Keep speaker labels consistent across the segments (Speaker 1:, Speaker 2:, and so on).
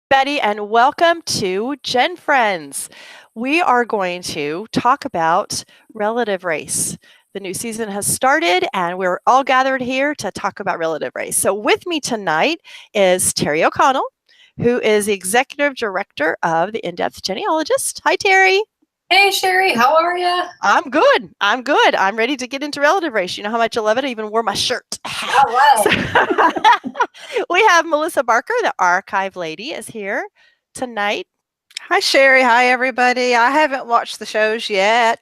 Speaker 1: Betty, and welcome to GenFriends. We are going to talk about relative race. The new season has started, and we're all gathered here to talk about relative race. So, with me tonight is Terry O'Connell, who is the executive director of the In-Depth Genealogist. Hi, Terry.
Speaker 2: Hey, Sherry, how are you?
Speaker 1: I'm good. I'm good. I'm ready to get into relative race. You know how much I love it. I even wore my shirt.
Speaker 2: All right.
Speaker 1: We have Melissa Barker, the archive lady, is here tonight.
Speaker 3: Hi, Sherry. Hi, everybody. I haven't watched the shows yet,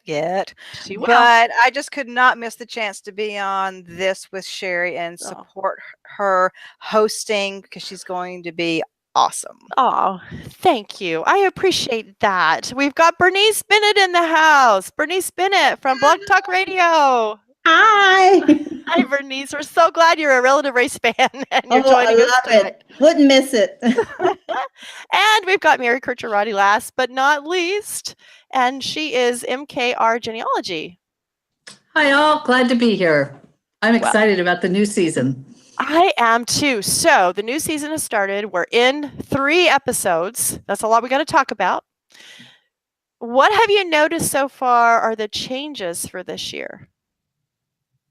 Speaker 1: She will.
Speaker 3: but I just could not miss the chance to be on this with Sherry and support her hosting because she's going to be awesome.
Speaker 1: Oh, thank you. I appreciate that. We've got Bernice Bennett in the house. Bernice Bennett from Blog Talk Radio.
Speaker 4: Hi.
Speaker 1: Hi, Bernice. We're so glad you're a relative race fan and you're joining us tonight.
Speaker 4: Wouldn't miss it.
Speaker 1: And we've got Mary Kircherati last but not least, and she is MKR Genealogy.
Speaker 5: Hi, all. Glad to be here. I'm excited about the new season.
Speaker 1: I am too. So the new season has started. We're in 3 episodes. That's a lot we got to talk about. What have you noticed so far are the changes for this year?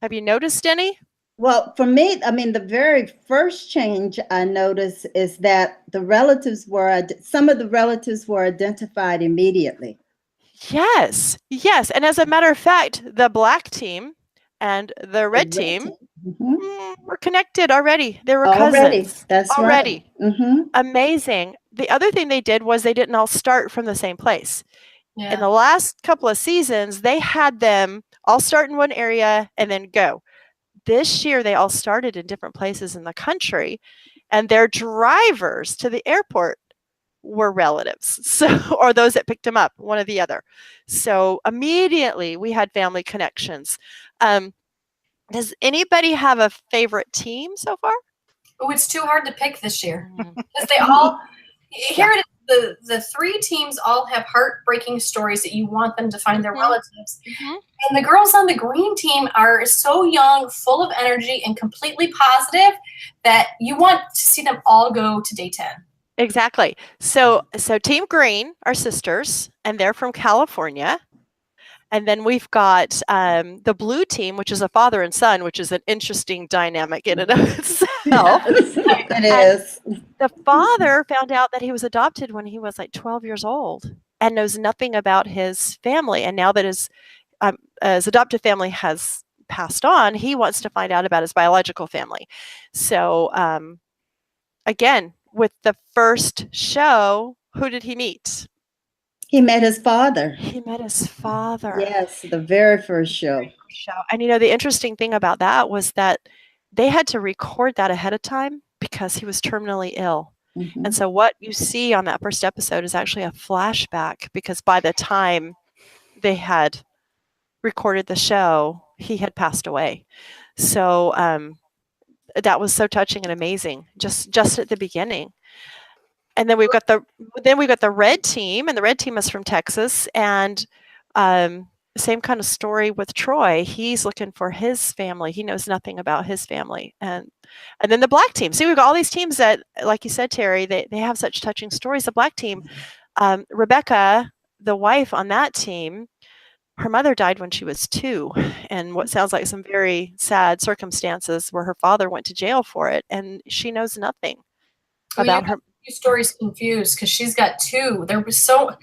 Speaker 1: Have you noticed any?
Speaker 4: Well, for me, the very first change I noticed is that some of the relatives were identified immediately.
Speaker 1: Yes. And as a matter of fact, the black team and the red team were connected already. They were cousins.
Speaker 4: That's
Speaker 1: already.
Speaker 4: Right. Mm-hmm.
Speaker 1: Amazing. The other thing they did was they didn't all start from the same place.
Speaker 2: Yeah.
Speaker 1: In the last couple of seasons, they had them all start in one area and then go. This year, they all started in different places in the country, and their drivers to the airport were relatives, or those that picked them up, one or the other. So immediately, we had family connections. Does anybody have a favorite team so far?
Speaker 2: Oh, it's too hard to pick this year because they all here it is. The 3 teams all have heartbreaking stories that you want them to find their relatives. And the girls on the green team are so young, full of energy, and completely positive that you want to see them all go to day 10.
Speaker 1: Exactly. So Team Green are sisters, and they're from California. And then we've got the blue team, which is a father and son, which is an interesting dynamic in and of itself.
Speaker 4: It is.
Speaker 1: The father found out that he was adopted when he was like 12 years old and knows nothing about his family. And now that his adoptive family has passed on, he wants to find out about his biological family. So again, with the first show, who did he meet?
Speaker 4: He met his father.
Speaker 1: He met his father.
Speaker 4: Yes, the very first show.
Speaker 1: And the interesting thing about that was that they had to record that ahead of time because he was terminally ill. And so what you see on that first episode is actually a flashback because by the time they had recorded the show, he had passed away. So that was so touching and amazing just at the beginning. And then we've got the red team, and the red team is from Texas, and same kind of story with Troy. He's looking for his family. He knows nothing about his family. And then the black team. See, we've got all these teams that, like you said, Terry, they have such touching stories. The black team, Rebecca, the wife on that team, her mother died when she was 2, and what sounds like some very sad circumstances where her father went to jail for it, and she knows nothing about her.
Speaker 2: Stories confused because she's got 2. There was so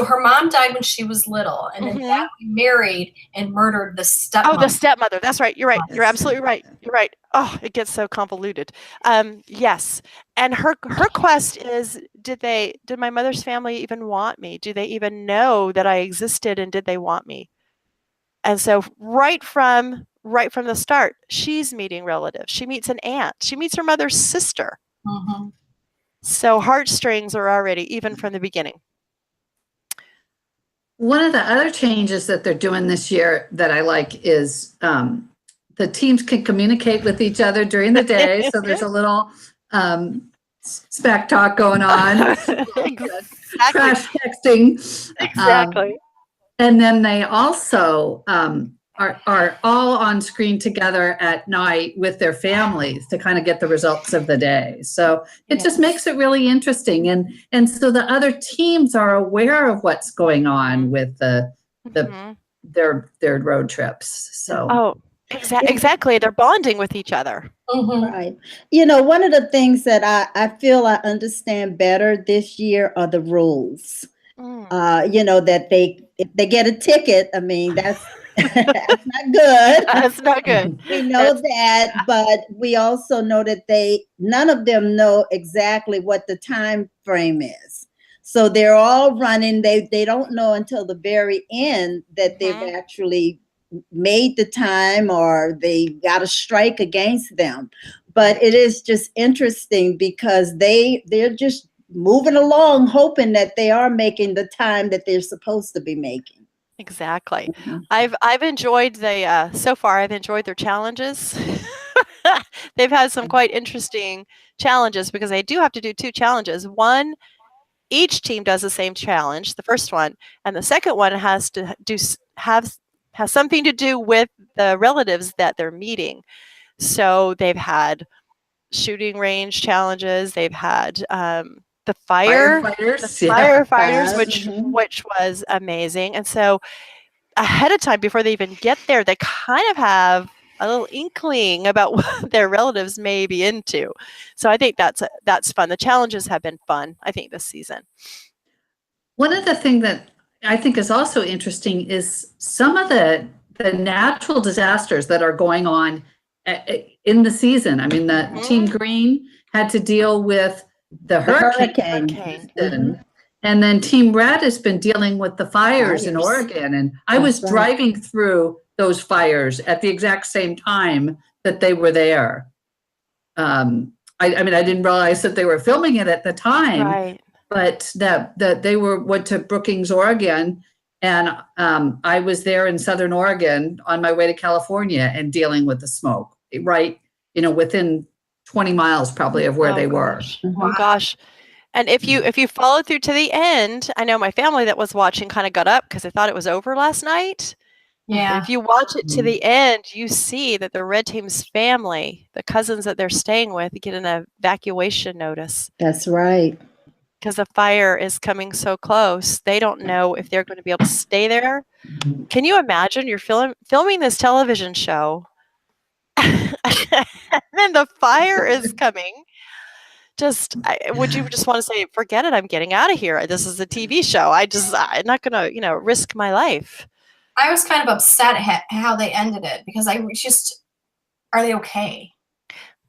Speaker 2: her mom died when she was little, and then that married and murdered the stepmother.
Speaker 1: Oh, the stepmother. That's right. You're right. You're absolutely right. You're right. Oh, it gets so convoluted. Yes. And her quest is, did my mother's family even want me? Do they even know that I existed, and did they want me? And so right from the start, she's meeting relatives. She meets an aunt. She meets her mother's sister. So heartstrings are already, even from the beginning.
Speaker 5: One of the other changes that they're doing this year that I like is the teams can communicate with each other during the day. So there's a little smack talk going on,
Speaker 1: Exactly.
Speaker 5: trash texting.
Speaker 1: Exactly.
Speaker 5: And then they also are all on screen together at night with their families to kind of get the results of the day. So it just makes it really interesting. And so the other teams are aware of what's going on with their road trips. So
Speaker 1: exactly. They're bonding with each other.
Speaker 4: Right. One of the things that I feel I understand better this year are the rules. That if they get a ticket, I mean, that's that's not good.
Speaker 1: That's not good.
Speaker 4: We know that, but we also know that none of them know exactly what the time frame is. So they're all running. They don't know until the very end that they've actually made the time or they got a strike against them. But it is just interesting because they're just moving along, hoping that they are making the time that they're supposed to be making.
Speaker 1: Exactly. I've enjoyed so far I've enjoyed their challenges. They've had some quite interesting challenges because they do have to do 2 challenges. One, each team does the same challenge, the first one, and the second one has to has something to do with the relatives that they're meeting. So they've had shooting range challenges, they've had the firefighters, which was amazing. And so ahead of time, before they even get there, they kind of have a little inkling about what their relatives may be into. So I think that's fun. The challenges have been fun, I think, this season.
Speaker 5: One of the things that I think is also interesting is some of the natural disasters that are going on in the season. I mean, the Team Green had to deal with the hurricane. And then Team Red has been dealing with the fires in Oregon. And I was driving through those fires at the exact same time that they were there. I mean, I didn't realize that they were filming it at the time, but that they went to Brookings, Oregon. And I was there in Southern Oregon on my way to California and dealing with the smoke, right? Within 20 miles probably of where they were.
Speaker 1: Oh gosh. And if you follow through to the end, I know my family that was watching kind of got up because they thought it was over last night.
Speaker 2: Yeah.
Speaker 1: But if you watch it to the end, you see that the red team's family, the cousins that they're staying with, get an evacuation notice.
Speaker 4: That's right.
Speaker 1: Because the fire is coming so close. They don't know if they're going to be able to stay there. Can you imagine you're filming this television show and then the fire is coming? Would you just want to say, forget it, I'm getting out of here. This is a TV show. I'm not going to, risk my life.
Speaker 2: I was kind of upset at how they ended it because are they okay?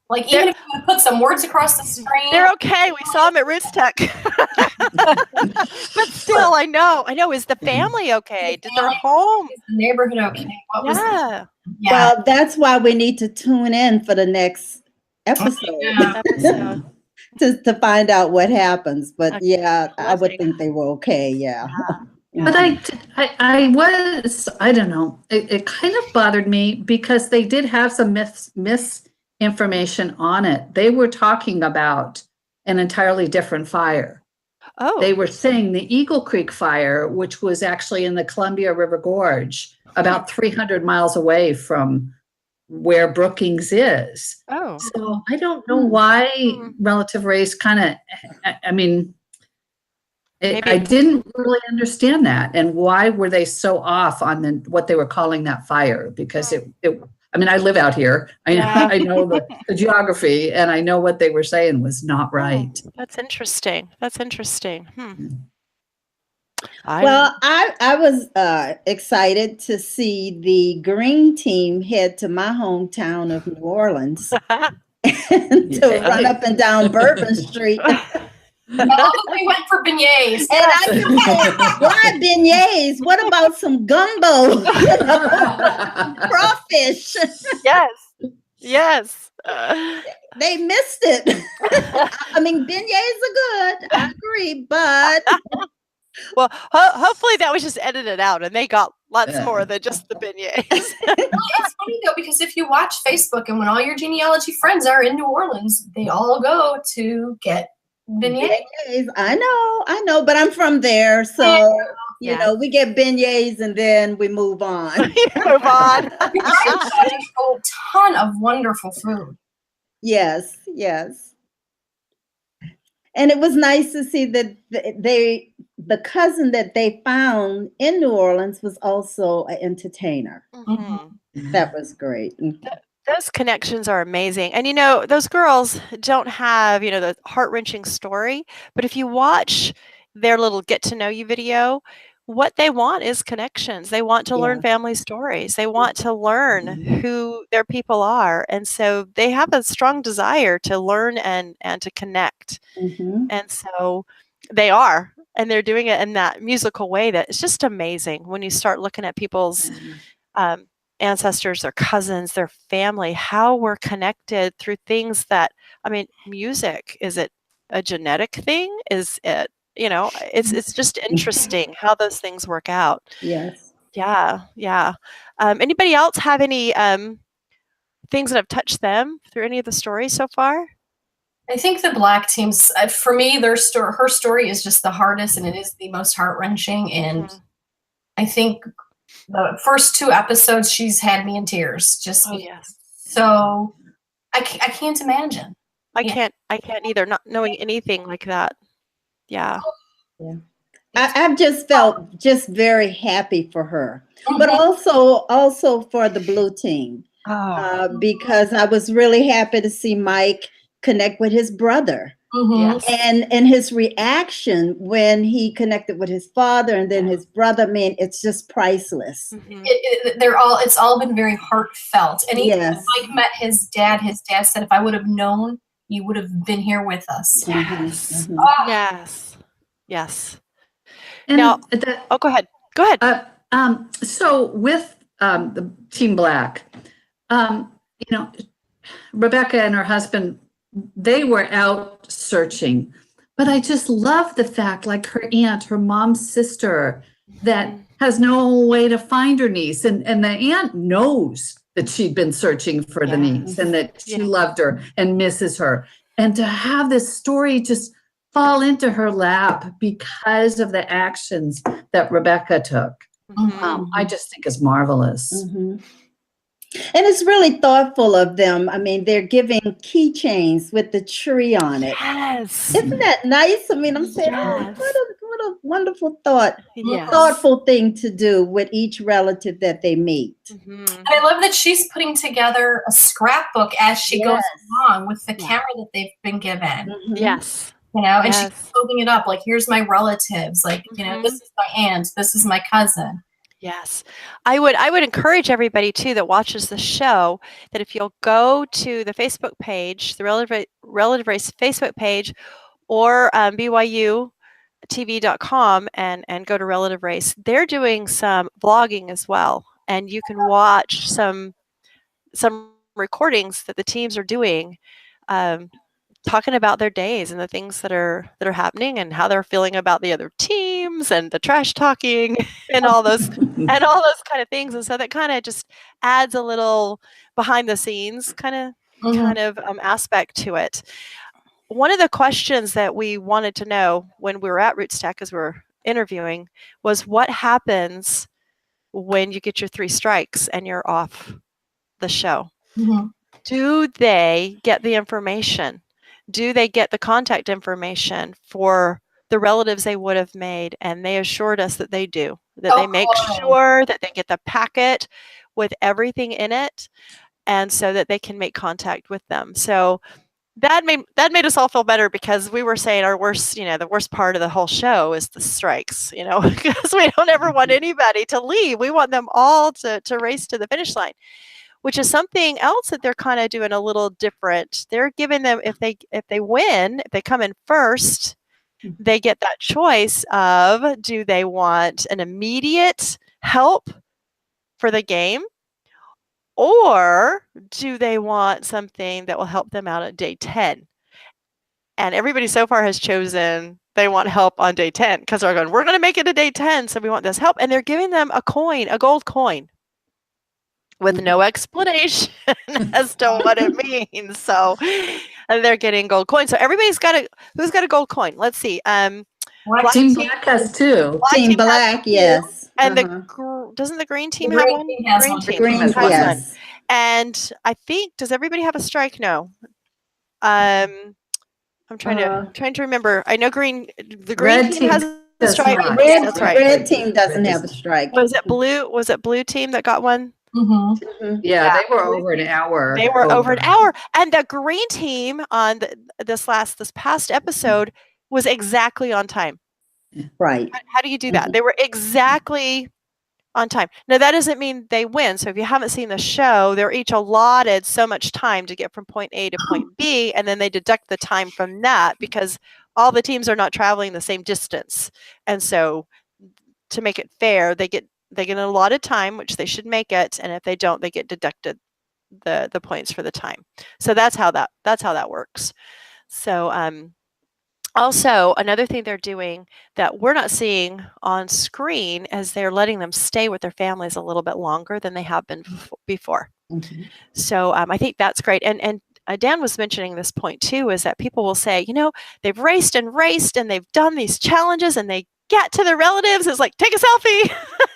Speaker 2: Like, even if you put some words across the screen.
Speaker 1: They're okay. We saw them at Roots Tech. But still, I know. Is the family okay? Did their home?
Speaker 2: Is the neighborhood okay?
Speaker 4: Well, that's why we need to tune in for the next episode. To find out what happens. But I would think they were okay. Yeah.
Speaker 5: But I don't know. It kind of bothered me because they did have some misinformation on it. They were talking about an entirely different fire.
Speaker 1: Oh.
Speaker 5: They were saying the Eagle Creek fire, which was actually in the Columbia River Gorge, about 300 miles away from where Brookings is.
Speaker 1: Oh.
Speaker 5: So I don't know why relative race kind of, I mean, I didn't really understand that. And why were they so off on what they were calling that fire? Because I mean, I live out here. I know the geography, and I know what they were saying was not right.
Speaker 1: That's interesting.
Speaker 4: Well, I was excited to see the green team head to my hometown of New Orleans to run up and down Bourbon Street.
Speaker 2: No, we went for beignets.
Speaker 4: And I said, why beignets? What about some gumbo? Crawfish.
Speaker 1: Yes.
Speaker 4: They missed it. I mean, beignets are good. I agree, but
Speaker 1: well, hopefully that was just edited out and they got lots more than just the beignets.
Speaker 2: It's funny though, because if you watch Facebook and when all your genealogy friends are in New Orleans, they all go to get beignets.
Speaker 4: I know, but I'm from there, so You know, we get beignets and then we move on.
Speaker 1: Move on.
Speaker 2: A ton of wonderful food.
Speaker 4: Yes, yes. And it was nice to see that the cousin that they found in New Orleans was also an entertainer. That was great.
Speaker 1: Those connections are amazing. And, you know, those girls don't have, you know, the heart-wrenching story, but if you watch their little get to know you video, what they want is connections. They want to learn family stories. They want to learn who their people are. And so they have a strong desire to learn and to connect. And so they are, and they're doing it in that musical way that is just amazing when you start looking at people's ancestors, their cousins, their family, how we're connected through things that, I mean, music, is it a genetic thing? Is it, you know, it's just interesting how those things work out.
Speaker 4: Yes.
Speaker 1: Yeah. Yeah. Anybody else have any things that have touched them through any of the stories so far?
Speaker 2: I think the Black teams, for me, her story is just the hardest, and it is the most heart-wrenching. And I think the first 2 episodes, she's had me in tears. Just so I can't imagine.
Speaker 1: I can't either, not knowing anything like that. Yeah.
Speaker 4: I've just felt just very happy for her, but also for the blue team, because I was really happy to see Mike connect with his brother. And his reaction when he connected with his father and then his brother, man, it's just priceless.
Speaker 2: It's all been very heartfelt. And even when Mike met his dad said, if I would have known, you would have been here with us.
Speaker 1: Yes.
Speaker 5: And
Speaker 1: now, go ahead.
Speaker 5: So with the Team Black, you know, Rebecca and her husband, they were out searching, but I just love the fact, like her aunt, her mom's sister, that has no way to find her niece, and the aunt knows that she'd been searching for the niece and that she loved her and misses her, and to have this story just fall into her lap because of the actions that Rebecca took, I just think is marvelous.
Speaker 4: And it's really thoughtful of them. I mean, they're giving keychains with the tree on it.
Speaker 1: Yes.
Speaker 4: Isn't that nice? I mean, I'm saying, what a wonderful thoughtful thing to do with each relative that they meet.
Speaker 2: And I love that she's putting together a scrapbook as she goes along with the camera that they've been given.
Speaker 1: Yes.
Speaker 2: You know, and she's holding it up like, here's my relatives. Like, you know, this is my aunt. This is my cousin.
Speaker 1: Yes. I would encourage everybody too that watches the show that if you'll go to the Facebook page, the Relative Race Facebook page, or BYUtv.com and go to Relative Race, they're doing some vlogging as well. And you can watch some recordings that the teams are doing, talking about their days and the things that are happening and how they're feeling about the other teams and the trash talking and all those kind of things. And so that kind of just adds a little behind the scenes kind of aspect to it. One of the questions that we wanted to know when we were at Rootstack as we were interviewing was, what happens when you get your 3 strikes and you're off the show? Do they get the information? Do they get the contact information for the relatives they would have made? And they assured us that they do, that they make sure that they get the packet with everything in it, and so that they can make contact with them. So that made us all feel better, because we were saying our worst, the worst part of the whole show is the strikes, because we don't ever want anybody to leave. We want them all to race to the finish line, which is something else that they're kind of doing a little different. They're giving them, if they win, if they come in first, they get that choice of, do they want an immediate help for the game, or do they want something that will help them out at day 10? And everybody so far has chosen they want help on day 10, because they're going, we're going to make it to day 10, so we want this help. And they're giving them a coin, a gold coin, with no explanation as to what it means. So they're getting gold coins. So everybody's got who's got a gold coin? Let's see.
Speaker 5: Team Black has two.
Speaker 4: Team Black, yes.
Speaker 1: And doesn't the green team have one?
Speaker 2: The
Speaker 4: green
Speaker 1: has one.
Speaker 4: yes.
Speaker 1: And I think, does everybody have a strike? No. I'm trying to remember. I know the green team has a strike. That's right.
Speaker 4: Red team doesn't have a strike.
Speaker 1: Was it blue team that got one?
Speaker 5: Yeah, they were over an hour.
Speaker 1: They were over an hour. And the green team on this past episode was exactly on time.
Speaker 4: Right.
Speaker 1: How do you do that? They were exactly on time. Now, that doesn't mean they win. So if you haven't seen the show, they're each allotted so much time to get from point A to point B, and then they deduct the time from that because all the teams are not traveling the same distance. And so to make it fair, they get an allotted time, which they should make it, and if they don't, they get deducted the points for the time. So that's how that works. So also, another thing they're doing that we're not seeing on screen is they're letting them stay with their families a little bit longer than they have been before. So I think that's great. And Dan was mentioning this point too, is that people will say, they've raced and they've done these challenges and they get to their relatives. It's like, take a selfie.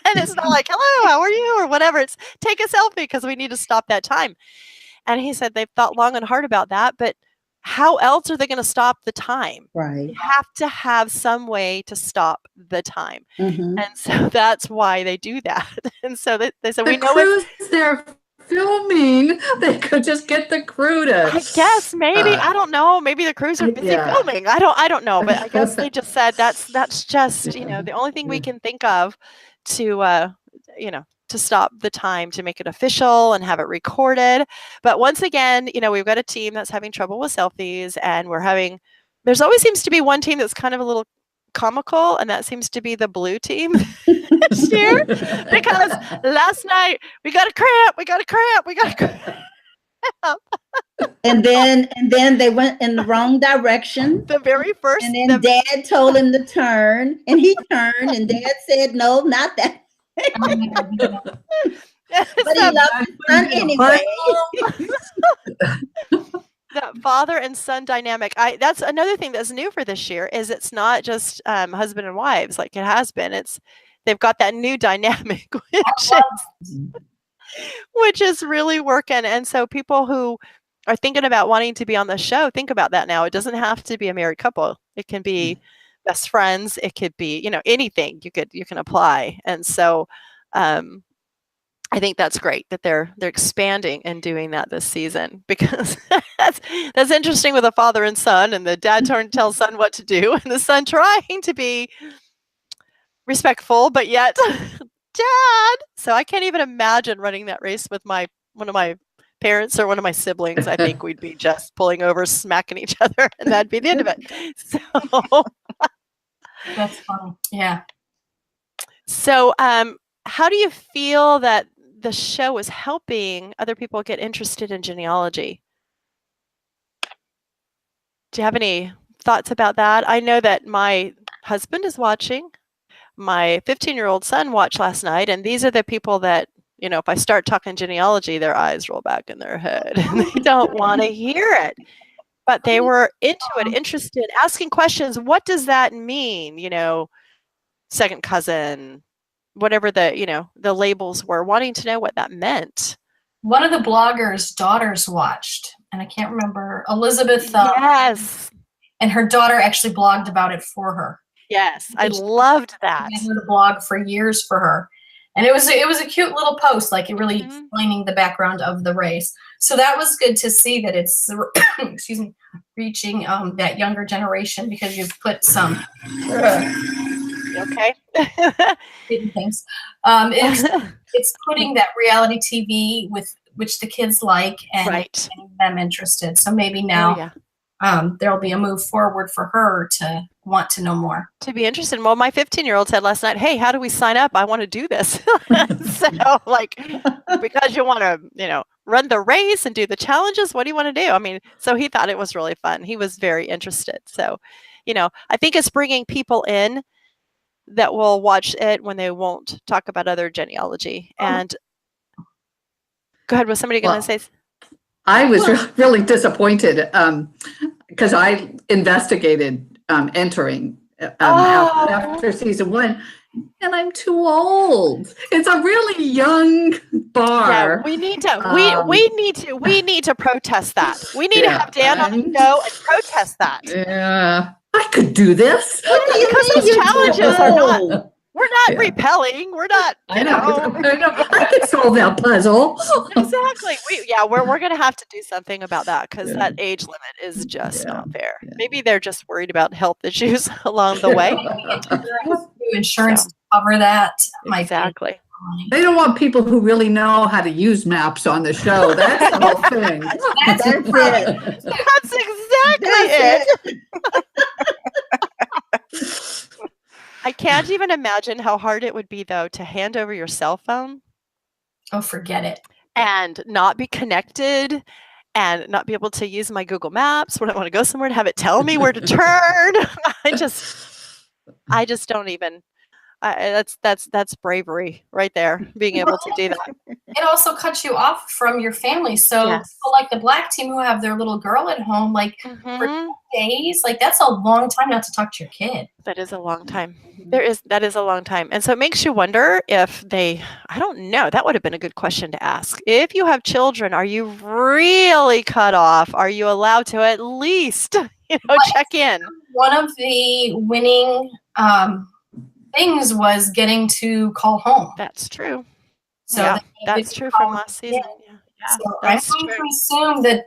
Speaker 1: And it's not like, hello, how are you? Or whatever. It's take a selfie because we need to stop that time. And he said they've thought long and hard about that, but how else are they going to stop the time?
Speaker 4: Right.
Speaker 1: You have to have some way to stop the time. And so that's why they do that. And so they said, we know
Speaker 5: they're filming. They could just get the crew to.
Speaker 1: I guess maybe, I don't know. Maybe the crews are busy filming. I don't know. But I guess they just said that's just, the only thing we can think of to, to stop the time, to make it official and have it recorded. But once again, we've got a team that's having trouble with selfies, and there's always seems to be one team that's kind of a little comical, and that seems to be the blue team this year, because last night we got a cramp.
Speaker 4: And then they went in the wrong direction.
Speaker 1: The very first.
Speaker 4: And then Dad told him to turn, and he turned, and Dad said, "No, not that." But he loved his son anyway.
Speaker 1: That father and son dynamic. That's another thing that's new for this year, is it's not just husband and wives like it has been. They've got that new dynamic, which is really working. And so people who are thinking about wanting to be on the show, think about that now. It doesn't have to be a married couple. It can be best friends. It could be, anything you can apply. And so I think that's great that they're expanding and doing that this season, because that's interesting with a father and son, and the dad tells son what to do, and the son trying to be respectful, but yet Dad. So I can't even imagine running that race with one of my parents or one of my siblings. I think we'd be just pulling over, smacking each other, and that'd be the end of it. So
Speaker 2: that's funny. Yeah. So
Speaker 1: how do you feel that the show is helping other people get interested in genealogy? Do you have any thoughts about that? I know that my husband is watching. My 15-year-old son watched last night, and these are the people that, if I start talking genealogy, their eyes roll back in their head and they don't want to hear it. But they were into it, interested, asking questions. What does that mean? Second cousin, whatever the labels were, wanting to know what that meant.
Speaker 2: One of the bloggers' daughters watched, and I can't remember, Elizabeth.
Speaker 1: Yes.
Speaker 2: And her daughter actually blogged about it for her.
Speaker 1: Yes, I loved that.
Speaker 2: I did a blog for years for her. And it was a cute little post, like really explaining the background of the race. So that was good to see that it's reaching that younger generation, because you've put some
Speaker 1: okay
Speaker 2: things. It's putting that reality TV with which the kids like, and getting them interested. So maybe now there'll be a move forward for her to want to know more,
Speaker 1: to be interested. Well, my 15-year-old said last night, "Hey, how do we sign up? I want to do this." So because you want to, run the race and do the challenges, what do you want to do? So he thought it was really fun. He was very interested. So, I think it's bringing people in that will watch it when they won't talk about other genealogy. And go ahead, was somebody going to say?
Speaker 5: I was really disappointed because I investigated entering after season 1, and I'm too old. It's a really young bar.
Speaker 1: Yeah, we need to we need to protest that. We need to have Dan on the show and protest that.
Speaker 5: Yeah, I could do this.
Speaker 1: Because those challenges are not. We're not repelling. We're not.
Speaker 5: I know. I could solve that puzzle.
Speaker 1: Exactly. We're going to have to do something about that because that age limit is just not fair. Yeah. Maybe they're just worried about health issues along the way.
Speaker 2: Insurance to cover that.
Speaker 1: Exactly.
Speaker 5: They don't want people who really know how to use maps on the show. That's the whole thing.
Speaker 2: That's
Speaker 1: it. That's exactly it. I can't even imagine how hard it would be, though, to hand over your cell phone.
Speaker 2: Oh, forget it.
Speaker 1: And not be connected and not be able to use my Google Maps when I want to go somewhere and have it tell me where to turn. I just don't even. That's bravery right there, being able to do that.
Speaker 2: It also cuts you off from your family. So, like the black team who have their little girl at home, like for 2 days, like that's a long time not to talk to your kid.
Speaker 1: That is a long time. That is a long time. And so it makes you wonder if I don't know, that would have been a good question to ask. If you have children, are you really cut off? Are you allowed to at least, check in?
Speaker 2: One of the winning things was getting to call home.
Speaker 1: That's true.
Speaker 2: So
Speaker 1: that's true from last season.
Speaker 2: So I'm going to assume that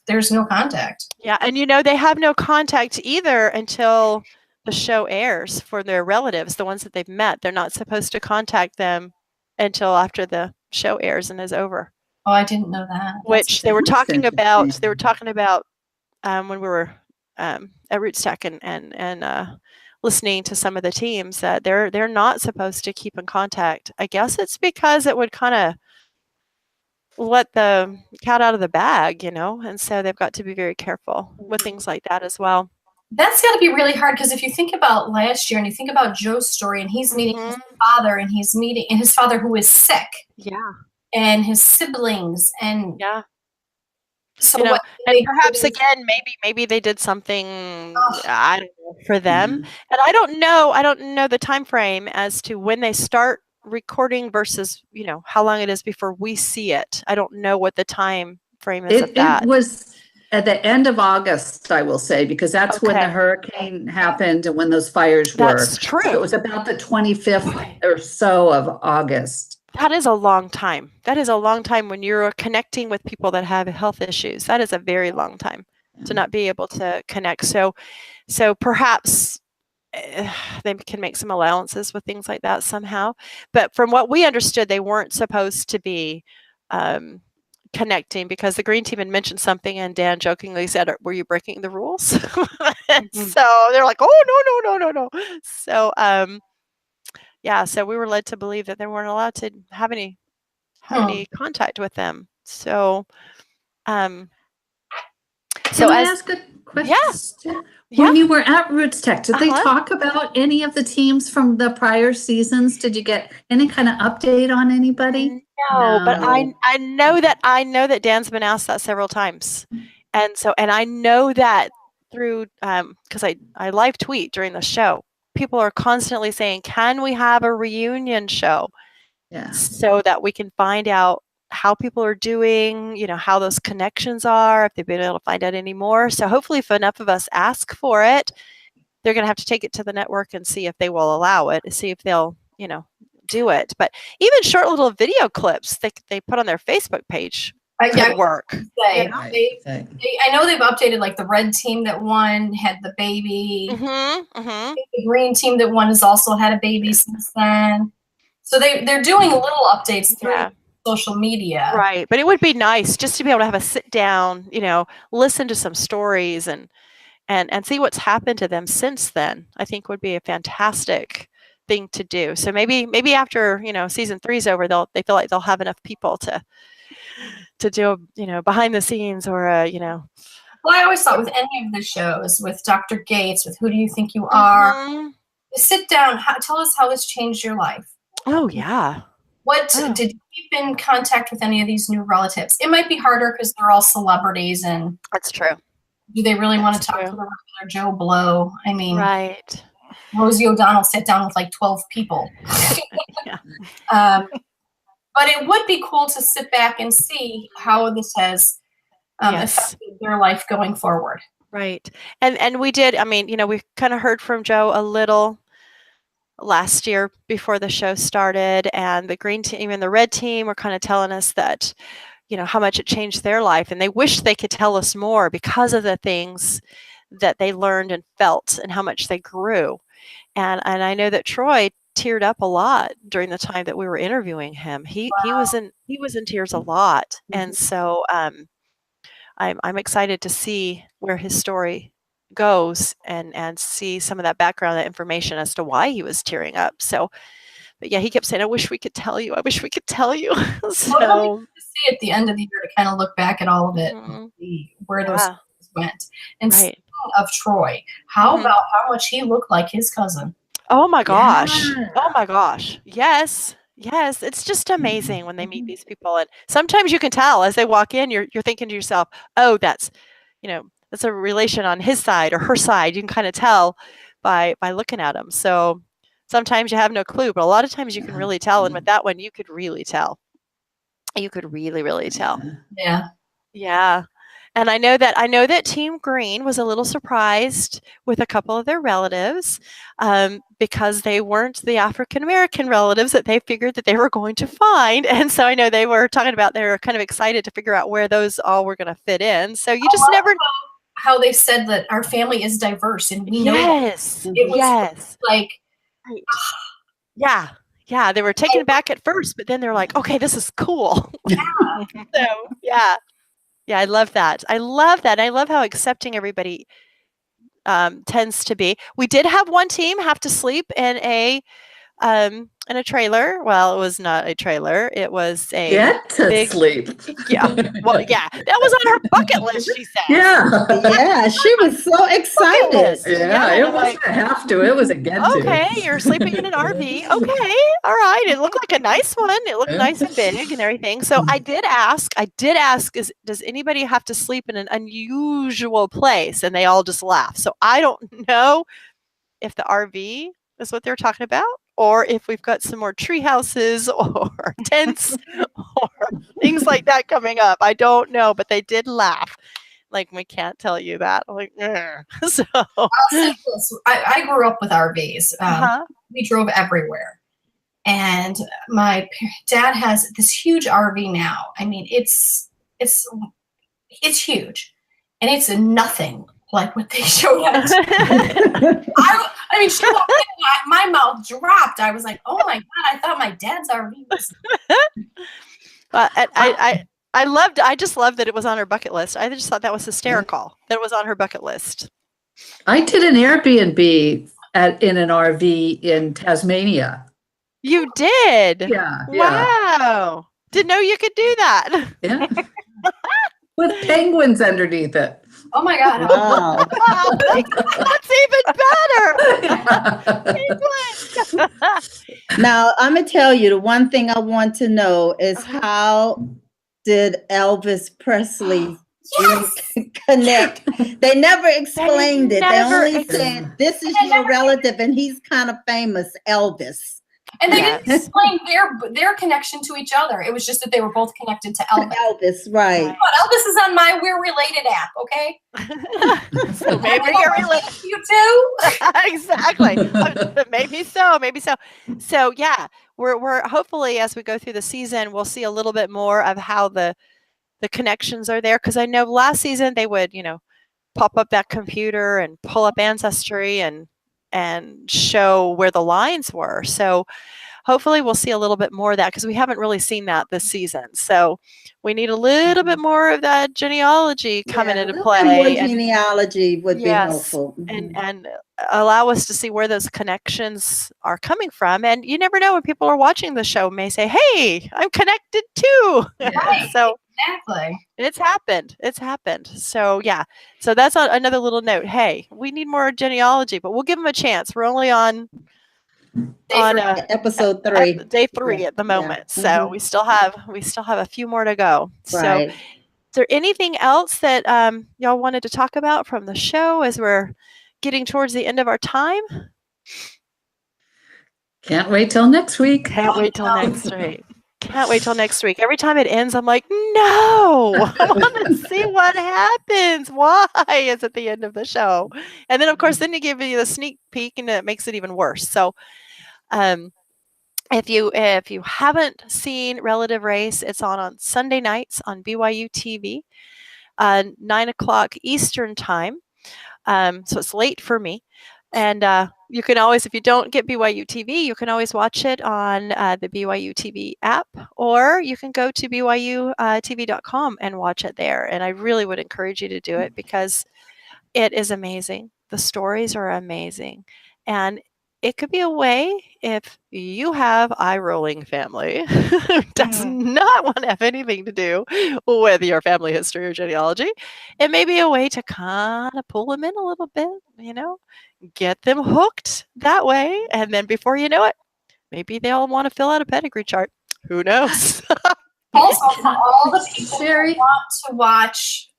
Speaker 2: there's no contact.
Speaker 1: Yeah, and they have no contact either until the show airs for their relatives, the ones that they've met. They're not supposed to contact them until after the show airs and is over.
Speaker 2: Oh, I didn't know that.
Speaker 1: Which they were talking about. They were talking about when we were at Rootstack and listening to some of the teams that they're not supposed to keep in contact. I guess it's because it would kind of let the cat out of the bag, and so they've got to be very careful with things like that as well.
Speaker 2: That's got to be really hard because if you think about last year and you think about Joe's story and he's meeting his father and his father who is sick.
Speaker 1: Yeah.
Speaker 2: And his siblings and so
Speaker 1: and perhaps again, maybe they did something I don't know for them, and I don't know the time frame as to when they start recording versus how long it is before we see it. I don't know what the time frame is of that.
Speaker 5: It was at the end of August, I will say, because that's when the hurricane happened and when those fires were.
Speaker 1: That's true.
Speaker 5: So it was about the 25th or so of August.
Speaker 1: That is a long time. That is a long time when you're connecting with people that have health issues. That is a very long time to not be able to connect. So perhaps they can make some allowances with things like that somehow. But from what we understood, they weren't supposed to be connecting because the green team had mentioned something and Dan jokingly said, "Were you breaking the rules?" And so they're like, "Oh, no. So so we were led to believe that they weren't allowed to have any contact with them. So,
Speaker 5: Can I ask a question?
Speaker 1: Yeah.
Speaker 5: When you were at Rootstack, did they talk about any of the teams from the prior seasons? Did you get any kind of update on anybody?
Speaker 1: No, but I know that Dan's been asked that several times, and I know that through because I live tweet during the show. People are constantly saying, "Can we have a reunion show?"
Speaker 5: Yeah.
Speaker 1: So that we can find out how people are doing, how those connections are, if they've been able to find out any more. So hopefully if enough of us ask for it, they're going to have to take it to the network and see if they will allow it, see if they'll, do it. But even short little video clips they put on their Facebook page could work.
Speaker 2: I know they've updated, like the red team that won had the baby. The green team that won has also had a baby since then. So they're doing little updates through social media.
Speaker 1: Right. But it would be nice just to be able to have a sit down, listen to some stories and see what's happened to them since then. I think would be a fantastic thing to do. So maybe after, season 3's over, they feel like they'll have enough people to do, behind the scenes or,
Speaker 2: Well, I always thought with any of the shows, with Dr. Gates, with Who Do You Think You Are, sit down, tell us how this changed your life.
Speaker 1: Oh, yeah.
Speaker 2: Did you keep in contact with any of these new relatives? It might be harder because they're all celebrities and
Speaker 1: that's true.
Speaker 2: Do they really want to talk to the regular Joe Blow? I mean,
Speaker 1: right.
Speaker 2: Rosie O'Donnell sat down with like 12 people. But it would be cool to sit back and see how this has affected their life going forward.
Speaker 1: Right. And we did, I mean, we kind of heard from Joe a little last year before the show started, and the green team and the red team were kind of telling us that, how much it changed their life, and they wish they could tell us more because of the things that they learned and felt and how much they grew. And I know that Troy teared up a lot during the time that we were interviewing him. He was in tears a lot. And so I'm excited to see where his story goes and see some of that background, that information as to why he was tearing up. So, but yeah, he kept saying, I wish we could tell you. I wish we could tell you. So
Speaker 2: well, to see at the end of the year to kind of look back at all of it and see where those things went. And speaking of Troy, how about how much he looked like his cousin?
Speaker 1: Oh my gosh. Yeah. Oh my gosh. Yes. Yes. It's just amazing when they meet these people. And sometimes you can tell as they walk in, you're thinking to yourself, oh, that's a relation on his side or her side. You can kind of tell by looking at them. So sometimes you have no clue, but a lot of times you can really tell. And with that one, you could really tell. You could really, really tell.
Speaker 2: Yeah.
Speaker 1: Yeah. And I know that Team Green was a little surprised with a couple of their relatives because they weren't the African-American relatives that they figured that they were going to find. And so I know they were talking about, they were kind of excited to figure out where those all were going to fit in. So you just never know.
Speaker 2: How they said that our family is diverse and we know that. It was like,
Speaker 1: yeah. Yeah, they were taken aback at first, but then they're like, okay, this is cool. So, yeah. Yeah, I love that. I love that. I love how accepting everybody tends to be. We did have one team have to sleep in a trailer. Well, it was not a trailer. It was a
Speaker 5: Get to sleep.
Speaker 1: Yeah. Well, yeah. That was on her bucket list, she said.
Speaker 5: Yeah.
Speaker 4: Yeah, she was so excited.
Speaker 5: Yeah, it wasn't a have to. It was a get to.
Speaker 1: Okay, you're sleeping in an RV. Okay. All right. It looked like a nice one. It looked nice and big and everything. So I did ask, does anybody have to sleep in an unusual place? And they all just laughed. So I don't know if the RV is what they're talking about, or if we've got some more tree houses or tents or things like that coming up. I don't know, but they did laugh. Like, we can't tell you that. I'm like, so
Speaker 2: I'll say this. I grew up with RVs. We drove everywhere. And my dad has this huge RV now. I mean, it's huge. And it's nothing like what they showed us. I mean, she walked in, my mouth dropped. I was like, oh my God, I thought my dad's RV was.
Speaker 1: I just loved that it was on her bucket list. I just thought that was hysterical that it was on her bucket list.
Speaker 5: I did an Airbnb in an RV in Tasmania.
Speaker 1: You did?
Speaker 5: Yeah.
Speaker 1: Wow. Didn't know you could do that.
Speaker 5: Yeah. With penguins underneath it.
Speaker 2: Oh my God.
Speaker 4: Wow.
Speaker 1: That's even better.
Speaker 4: Now, I'm going to tell you, the one thing I want to know is how did Elvis Presley connect? They never explained it. They only said, this is your relative and he's kind of famous, Elvis.
Speaker 2: And they didn't explain their connection to each other. It was just that they were both connected to Elvis.
Speaker 4: Elvis, right.
Speaker 2: But Elvis is on my We're Related app, okay?
Speaker 1: So maybe you're related
Speaker 2: to you too.
Speaker 1: Exactly. Maybe so. So yeah, we're hopefully as we go through the season, we'll see a little bit more of how the connections are there. Because I know last season they would, pop up that computer and pull up Ancestry and show where the lines were. So hopefully we'll see a little bit more of that because we haven't really seen that this season. So we need a little bit more of that genealogy coming into play.
Speaker 4: More genealogy would be helpful.
Speaker 1: And allow us to see where those connections are coming from. And you never know when people are watching the show may say, hey, I'm connected too.
Speaker 2: Right.
Speaker 1: So
Speaker 2: exactly.
Speaker 1: It's happened. So yeah. So that's another little note. Hey, we need more genealogy, but we'll give them a chance. We're only on
Speaker 4: episode 3.
Speaker 1: Day 3 at the moment. So we still have a few more to go.
Speaker 4: Right.
Speaker 1: So is there anything else that y'all wanted to talk about from the show as we're getting towards the end of our time?
Speaker 5: Can't wait till next week.
Speaker 1: Can't wait till next week. Can't wait till next week. Every time it ends, I'm like, no, I want to see what happens. Why is it the end of the show? And then, of course, then you give you the sneak peek, and it makes it even worse. So, if you haven't seen Relative Race, it's on Sunday nights on BYU TV, 9 o'clock Eastern time. So it's late for me. And you can always, if you don't get BYU TV, you can always watch it on the BYU TV app, or you can go to BYUtv.com and watch it there. And I really would encourage you to do it because it is amazing. The stories are amazing. And it could be a way if you have eye-rolling family who does not want to have anything to do with your family history or genealogy. It may be a way to kind of pull them in a little bit, get them hooked that way. And then before you know it, maybe they'll want to fill out a pedigree chart. Who knows?
Speaker 2: Also, for all the people who want to watch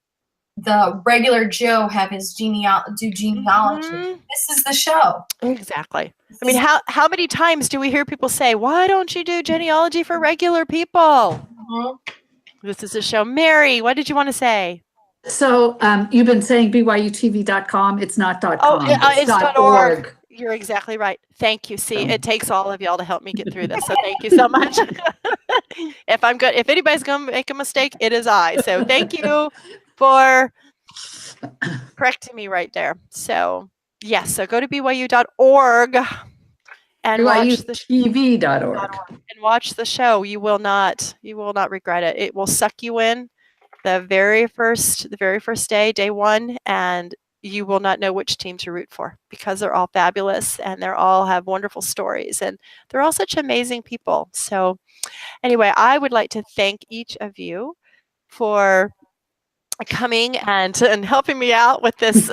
Speaker 2: the regular Joe have his genealogy. This is the show.
Speaker 1: Exactly. I mean, how many times do we hear people say, why don't you do genealogy for regular people? This is a show. Mary, what did you want to say?
Speaker 5: So you've been saying BYUtv.com. It's not .com.
Speaker 1: Oh, it's
Speaker 5: .org.
Speaker 1: You're exactly right. Thank you. See, it takes all of y'all to help me get through this. So thank you so much. If anybody's going to make a mistake, it is I. So thank you for correcting me right there. So yes, so go to BYU.org and
Speaker 5: BYUtv.org
Speaker 1: and watch the show. You will not regret it. It will suck you in the very first day one, and you will not know which team to root for because they're all fabulous and they all have wonderful stories and they're all such amazing people. So anyway, I would like to thank each of you for coming and helping me out with this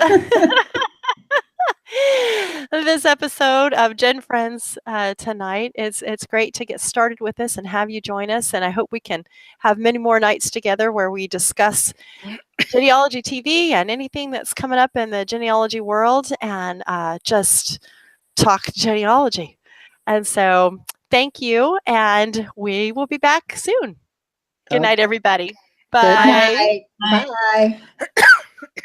Speaker 1: this episode of GenFriends tonight. It's great to get started with this and have you join us, and I hope we can have many more nights together where we discuss genealogy TV and anything that's coming up in the genealogy world and just talk genealogy. And so thank you, and we will be back soon. Good night, everybody. Bye.
Speaker 4: Good night. Bye.